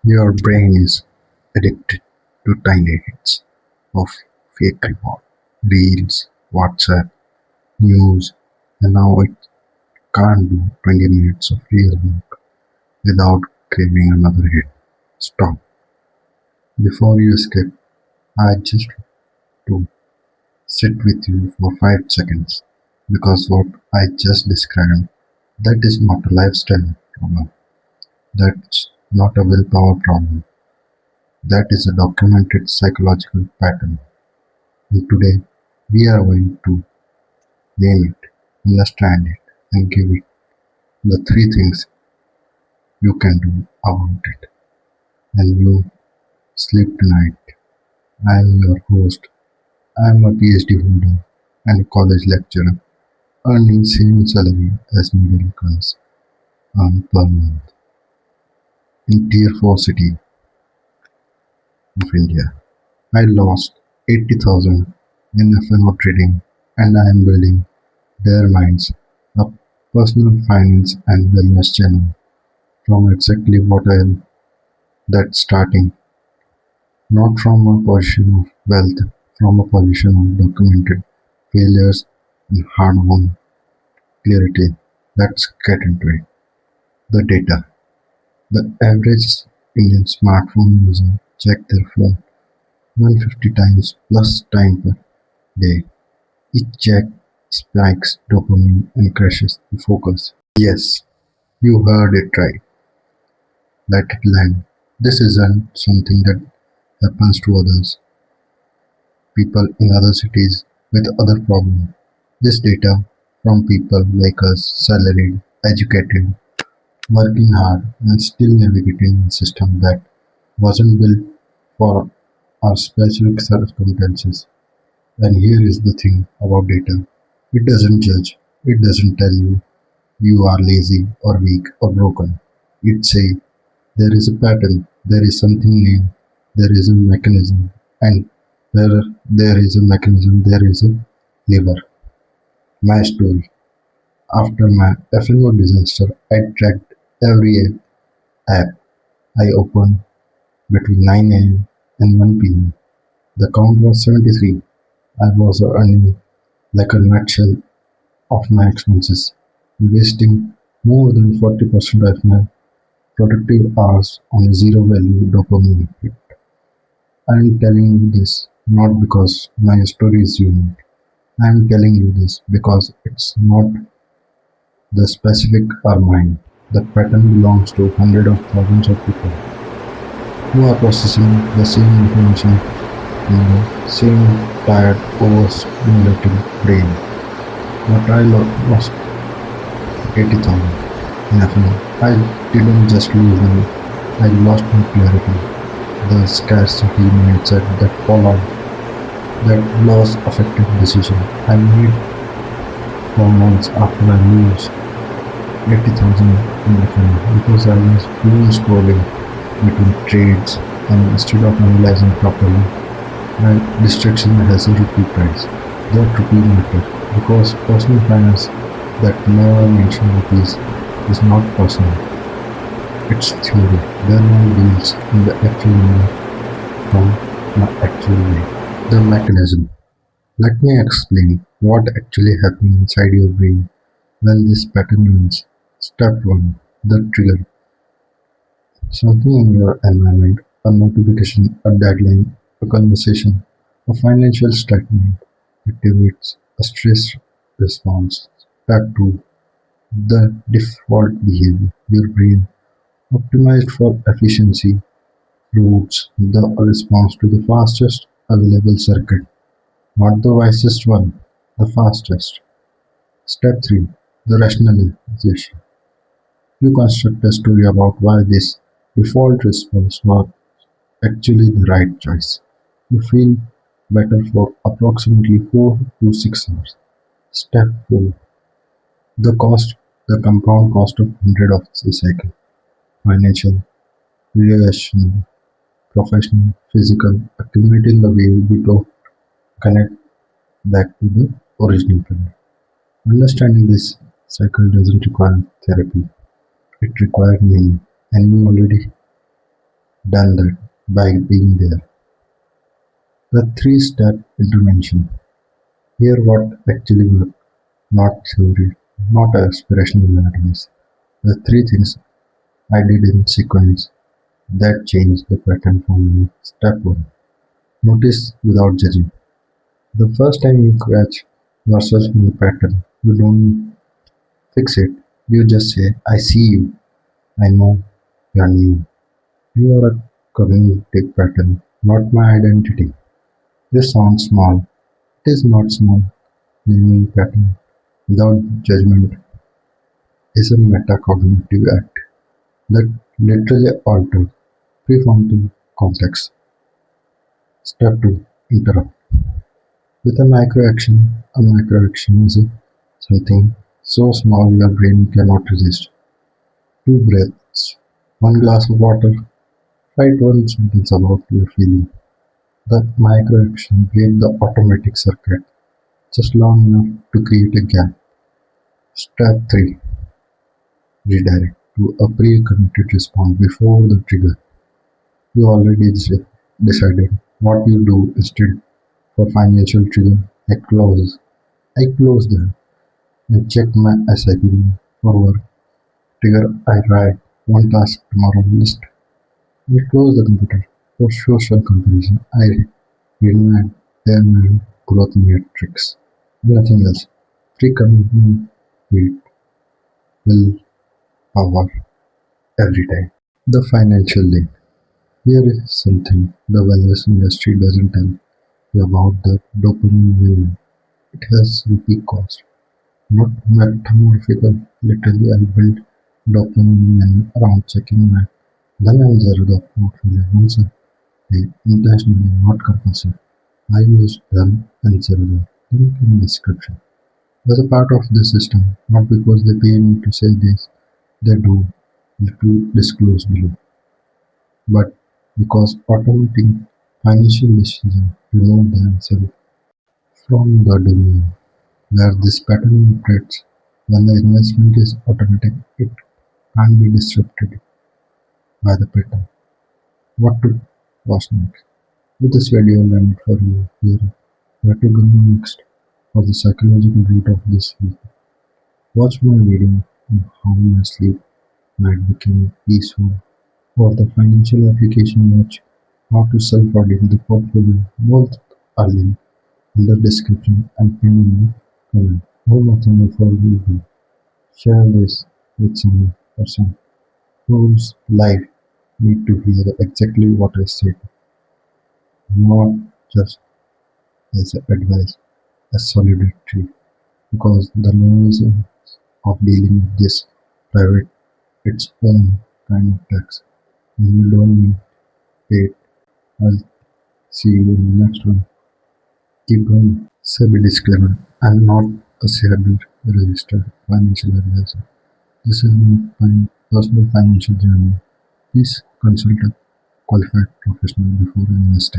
Your brain is addicted to tiny hits of fake reward, reels, WhatsApp, news, and now it can't do 20 minutes of real work without craving another hit. Stop. Before you escape, I just to sit with you for 5 seconds because what I just described, that is not a lifestyle problem. That's not a willpower problem. That is a documented psychological pattern. And today, we are going to name it, understand it, and give it the three things you can do about it. And you sleep tonight. I am your host. I am a PhD holder and a college lecturer earning same salary as middle class earn per month in Tier 4 city of India. I lost 80,000 in FNO trading and I am building DareMinds, a personal finance and wellness channel from exactly what I am that starting, not from a position of wealth, from a position of documented failures and hard-won clarity. Let's get into it. The data. The average Indian smartphone user check their phone 150 times plus time per day. Each check spikes dopamine and crashes the focus. Yes, you heard it right. Let it land. This isn't something that happens to others, people in other cities with other problems. This data from people like us, salaried, educated, working hard, and still navigating a system that wasn't built for our specific circumstances. And here is the thing about data. It doesn't judge. It doesn't tell you you are lazy or weak or broken. It says there is a pattern, there is something new, there is a mechanism, and where there is a mechanism, there is a lever. My story. After my FNO disaster, I tracked every app I opened between 9 a.m. and 1 p.m. The count was 73. I was earning like a nutshell of my expenses, wasting more than 40% of my productive hours on a zero value dopamine hit. I am telling you this not because my story is unique. I am telling you this because it's not the specific or mine. The pattern belongs to hundreds of thousands of people who are processing the same information in the same tired, overstimulated brain. But I lost 80,000 in FNO. I didn't just lose money, I lost my clarity. The scarcity mindset that followed that loss affected decision I made for months after I lose 80,000 in FNO because I was doom scrolling between trades and instead of analyzing properly my distraction has a rupee price. That rupee matter because personal finance that never mention rupees is not personal. It's theory. There are no deals in the actual money from my actual life. The mechanism. Let me explain what actually happens inside your brain when this pattern runs. Step 1. The trigger. Something in your environment, a notification, a deadline, a conversation, a financial statement activates a stress response. Step 2. The default behavior. Your brain, optimized for efficiency, routes the response to the fastest available circuit, not the wisest one, the fastest. Step 3. The rationalization. You construct a story about why this default response was actually the right choice. You feel better for approximately 4 to 6 hours. Step 4. The cost, the compound cost of 100 of the cycle. Financial, relational, professional, physical, accumulating the way we don't connect back to the original plan. Understanding this cycle doesn't require therapy, it requires meaning, and you already done that by being there. The three-step intervention. Here what actually worked, not theory, not aspirational advice. The three things I did in sequence that changed the pattern for me. Step 1. Notice without judging. The first time you catch yourself in the pattern, you don't fix it. You just say, I see you. I know your name. You are a cognitive pattern, not my identity. This sounds small. It is not small. Naming pattern without judgment is a metacognitive act that literally alters prefrontal cortex. Step 2. Interrupt. With a micro action is something so small your brain cannot resist. Two breaths, one glass of water, write one sentence about your feeling. The micro action break the automatic circuit just long enough to create a gap. Step 3. Redirect to a pre-committed response before the trigger. You already decided what you do instead. For financial trigger, I close there and check my SIP for work. Trigger, I write one task tomorrow list. I close the computer. For social comparison, I read my DareMinds growth metrics. Nothing else. Free commitment with willpower every time. The financial link. Here is something the wellness industry doesn't tell you about the dopamine win. It has rupee cost, not metamorphical. Literally, I built dopamine around checking my then I zero the portfolio once a day, intentionally, not compulsive. I used them and zero the link in the description. As a part of the system, not because they pay me to say this, they do disclose below, but because automating financial decisions remove themselves from the domain where this pattern operates. When the investment is automatic, it can't be disrupted by the pattern. What to watch next? With this video landed for you here, where to go next for the psychological root of this week. Watch my video on how my sleep night became peaceful, or the financial application watch how to self-audit the portfolio. Both are linked in the description and pinned in the comment. One more thing before we go. Share this with some person whose life need to hear exactly what I said, not just as advice, as solidarity, because the noise of dealing with this private its own kind of tax, and you don't need it. I'll see you in the next one. Keep going. SEBI disclaimer: I'm not a SEBI registered financial advisor. This is my personal financial journey. Please consult a qualified professional before investing.